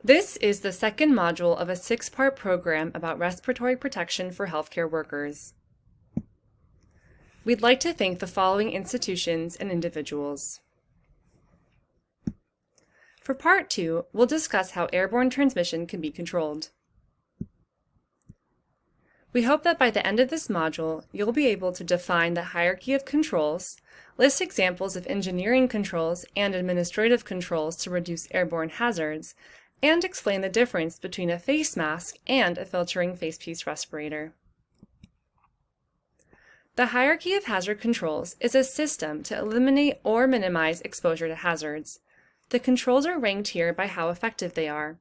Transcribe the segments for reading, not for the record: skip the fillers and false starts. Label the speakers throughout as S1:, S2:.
S1: This is the second module of a 6-part program about respiratory protection for healthcare workers. We'd like to thank the following institutions and individuals. For Part 2, we'll discuss how airborne transmission can be controlled. We hope that by the end of this module, you'll be able to define the hierarchy of controls, list examples of engineering controls and administrative controls to reduce airborne hazards, and explain the difference between a face mask and a filtering facepiece respirator. The hierarchy of hazard controls is a system to eliminate or minimize exposure to hazards. The controls are ranked here by how effective they are.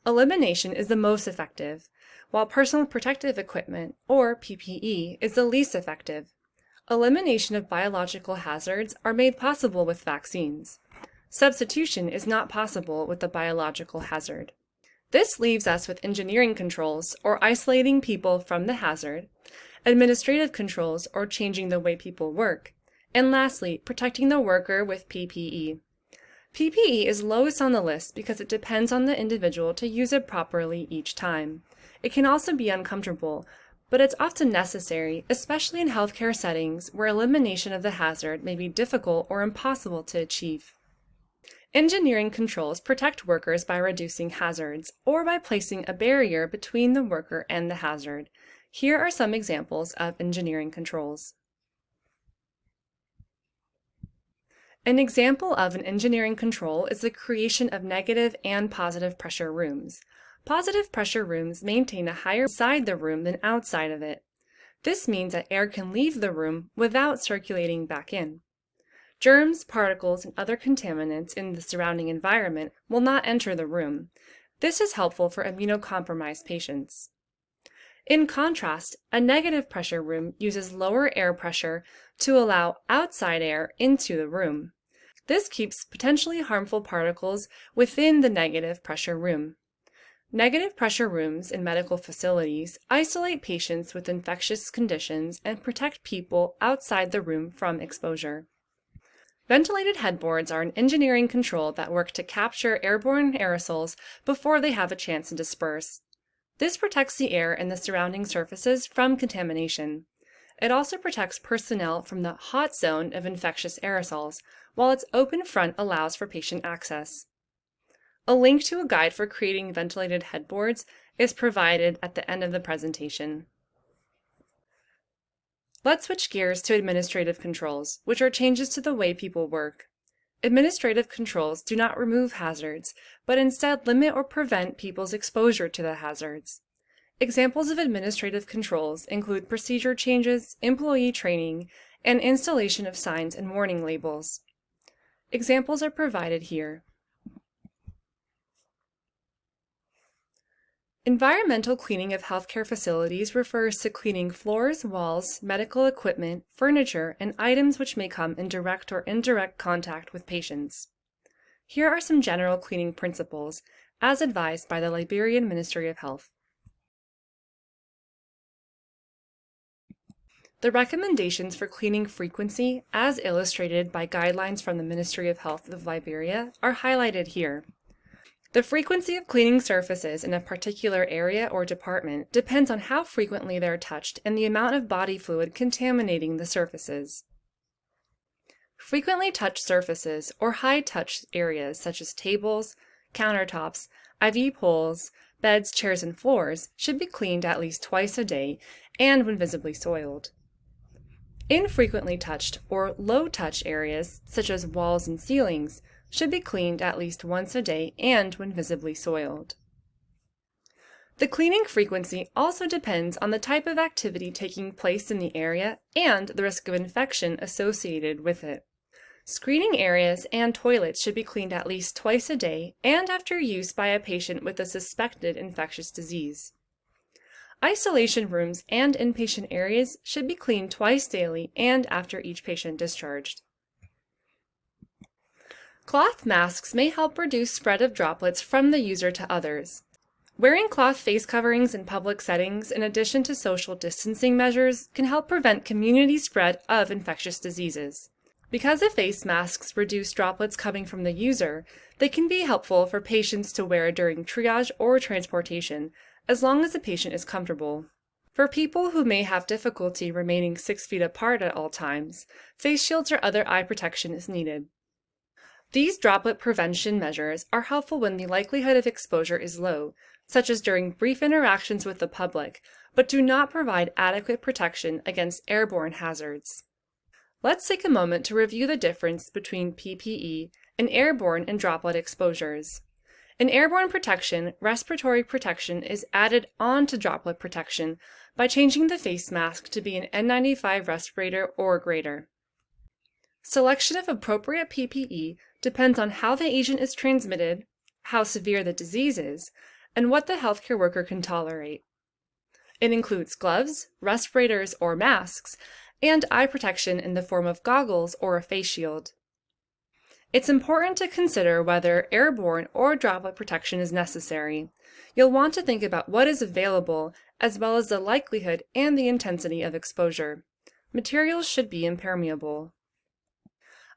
S1: Elimination is the most effective, while personal protective equipment, or PPE, is the least effective. Elimination of biological hazards are made possible with vaccines. Substitution is not possible with a biological hazard. This leaves us with engineering controls, or isolating people from the hazard, administrative controls, or changing the way people work, and lastly, protecting the worker with PPE. PPE is lowest on the list because it depends on the individual to use it properly each time. It can also be uncomfortable, but it's often necessary, especially in healthcare settings where elimination of the hazard may be difficult or impossible to achieve. Engineering controls protect workers by reducing hazards or by placing a barrier between the worker and the hazard. Here are some examples of engineering controls. An example of an engineering control is the creation of negative and positive pressure rooms. Positive pressure rooms maintain a higher inside the room than outside of it. This means that air can leave the room without circulating back in. Germs, particles, and other contaminants in the surrounding environment will not enter the room. This is helpful for immunocompromised patients. In contrast, a negative pressure room uses lower air pressure to allow outside air into the room. This keeps potentially harmful particles within the negative pressure room. Negative pressure rooms in medical facilities isolate patients with infectious conditions and protect people outside the room from exposure. Ventilated headboards are an engineering control that work to capture airborne aerosols before they have a chance to disperse. This protects the air and the surrounding surfaces from contamination. It also protects personnel from the hot zone of infectious aerosols, while its open front allows for patient access. A link to a guide for creating ventilated headboards is provided at the end of the presentation. Let's switch gears to administrative controls, which are changes to the way people work. Administrative controls do not remove hazards, but instead limit or prevent people's exposure to the hazards. Examples of administrative controls include procedure changes, employee training, and installation of signs and warning labels. Examples are provided here. Environmental cleaning of healthcare facilities refers to cleaning floors, walls, medical equipment, furniture, and items which may come in direct or indirect contact with patients. Here are some general cleaning principles, as advised by the Liberian Ministry of Health. The recommendations for cleaning frequency, as illustrated by guidelines from the Ministry of Health of Liberia, are highlighted here. The frequency of cleaning surfaces in a particular area or department depends on how frequently they are touched and the amount of body fluid contaminating the surfaces. Frequently touched surfaces or high-touch areas such as tables, countertops, IV poles, beds, chairs, and floors should be cleaned at least twice a day and when visibly soiled. Infrequently touched or low-touch areas such as walls and ceilings should be cleaned at least once a day and when visibly soiled. The cleaning frequency also depends on the type of activity taking place in the area and the risk of infection associated with it. Screening areas and toilets should be cleaned at least twice a day and after use by a patient with a suspected infectious disease. Isolation rooms and inpatient areas should be cleaned twice daily and after each patient discharged. Cloth masks may help reduce spread of droplets from the user to others. Wearing cloth face coverings in public settings, in addition to social distancing measures, can help prevent community spread of infectious diseases. Because the face masks reduce droplets coming from the user, they can be helpful for patients to wear during triage or transportation, as long as the patient is comfortable. For people who may have difficulty remaining 6 feet apart at all times, face shields or other eye protection is needed. These droplet prevention measures are helpful when the likelihood of exposure is low, such as during brief interactions with the public, but do not provide adequate protection against airborne hazards. Let's take a moment to review the difference between PPE and airborne and droplet exposures. In airborne protection, respiratory protection is added on to droplet protection by changing the face mask to be an N95 respirator or greater. Selection of appropriate PPE depends on how the agent is transmitted, how severe the disease is, and what the healthcare worker can tolerate. It includes gloves, respirators or masks, and eye protection in the form of goggles or a face shield. It's important to consider whether airborne or droplet protection is necessary. You'll want to think about what is available, as well as the likelihood and the intensity of exposure. Materials should be impermeable.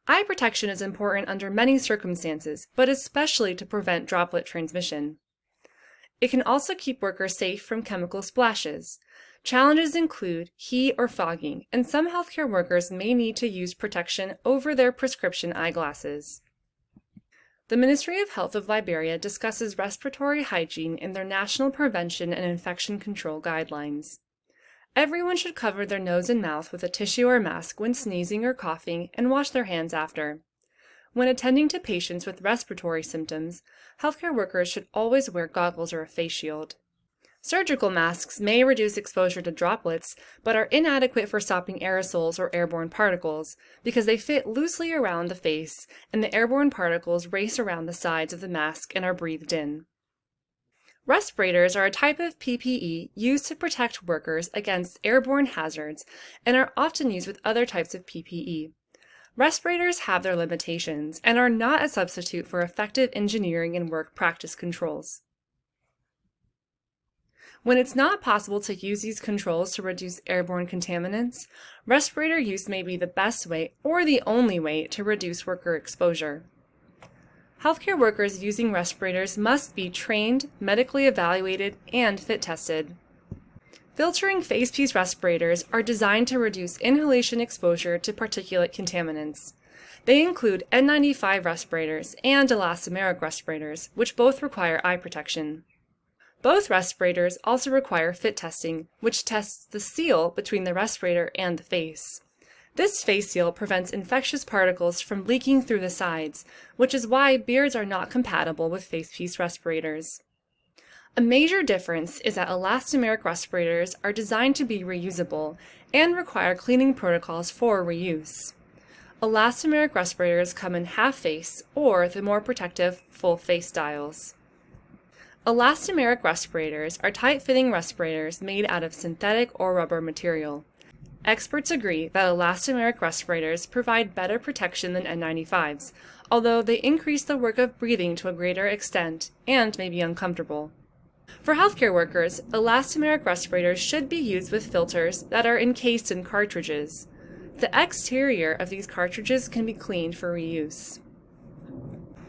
S1: Eye protection is important under many circumstances, but especially to prevent droplet transmission. It can also keep workers safe from chemical splashes. Challenges include heat or fogging, and some healthcare workers may need to use protection over their prescription eyeglasses. The Ministry of Health of Liberia discusses respiratory hygiene in their National Prevention and Infection Control Guidelines. Everyone should cover their nose and mouth with a tissue or mask when sneezing or coughing and wash their hands after. When attending to patients with respiratory symptoms, healthcare workers should always wear goggles or a face shield. Surgical masks may reduce exposure to droplets, but are inadequate for stopping aerosols or airborne particles because they fit loosely around the face and the airborne particles race around the sides of the mask and are breathed in. Respirators are a type of PPE used to protect workers against airborne hazards and are often used with other types of PPE. Respirators have their limitations and are not a substitute for effective engineering and work practice controls. When it's not possible to use these controls to reduce airborne contaminants, respirator use may be the best way or the only way to reduce worker exposure. Healthcare workers using respirators must be trained, medically evaluated, and fit tested. Filtering face-piece respirators are designed to reduce inhalation exposure to particulate contaminants. They include N95 respirators and elastomeric respirators, which both require eye protection. Both respirators also require fit testing, which tests the seal between the respirator and the face. This face seal prevents infectious particles from leaking through the sides, which is why beards are not compatible with face-piece respirators. A major difference is that elastomeric respirators are designed to be reusable and require cleaning protocols for reuse. Elastomeric respirators come in half-face or the more protective full-face styles. Elastomeric respirators are tight-fitting respirators made out of synthetic or rubber material. Experts agree that elastomeric respirators provide better protection than N95s, although they increase the work of breathing to a greater extent and may be uncomfortable. For healthcare workers, elastomeric respirators should be used with filters that are encased in cartridges. The exterior of these cartridges can be cleaned for reuse.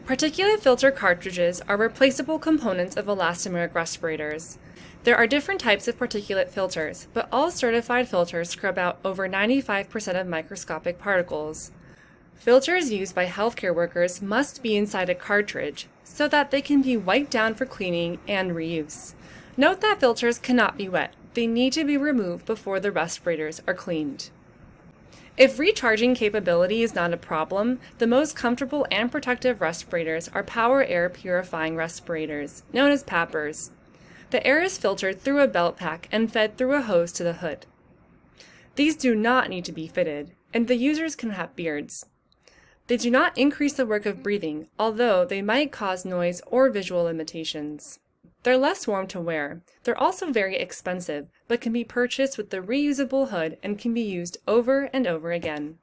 S1: Particulate filter cartridges are replaceable components of elastomeric respirators. There are different types of particulate filters, but all certified filters scrub out over 95% of microscopic particles. Filters used by healthcare workers must be inside a cartridge so that they can be wiped down for cleaning and reuse. Note that filters cannot be wet. They need to be removed before the respirators are cleaned. If recharging capability is not a problem, the most comfortable and protective respirators are power air purifying respirators, known as PAPRs. The air is filtered through a belt pack and fed through a hose to the hood. These do not need to be fitted, and the users can have beards. They do not increase the work of breathing, although they might cause noise or visual limitations. They're less warm to wear. They're also very expensive, but can be purchased with the reusable hood and can be used over and over again.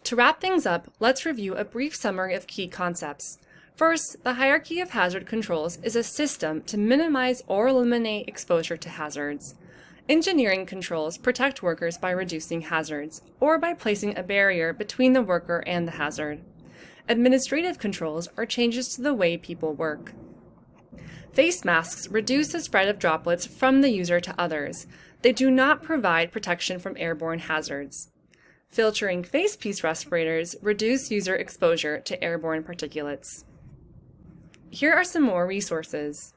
S1: To wrap things up, let's review a brief summary of key concepts. First, the hierarchy of hazard controls is a system to minimize or eliminate exposure to hazards. Engineering controls protect workers by reducing hazards, or by placing a barrier between the worker and the hazard. Administrative controls are changes to the way people work. Face masks reduce the spread of droplets from the user to others. They do not provide protection from airborne hazards. Filtering face piece respirators reduce user exposure to airborne particulates. Here are some more resources.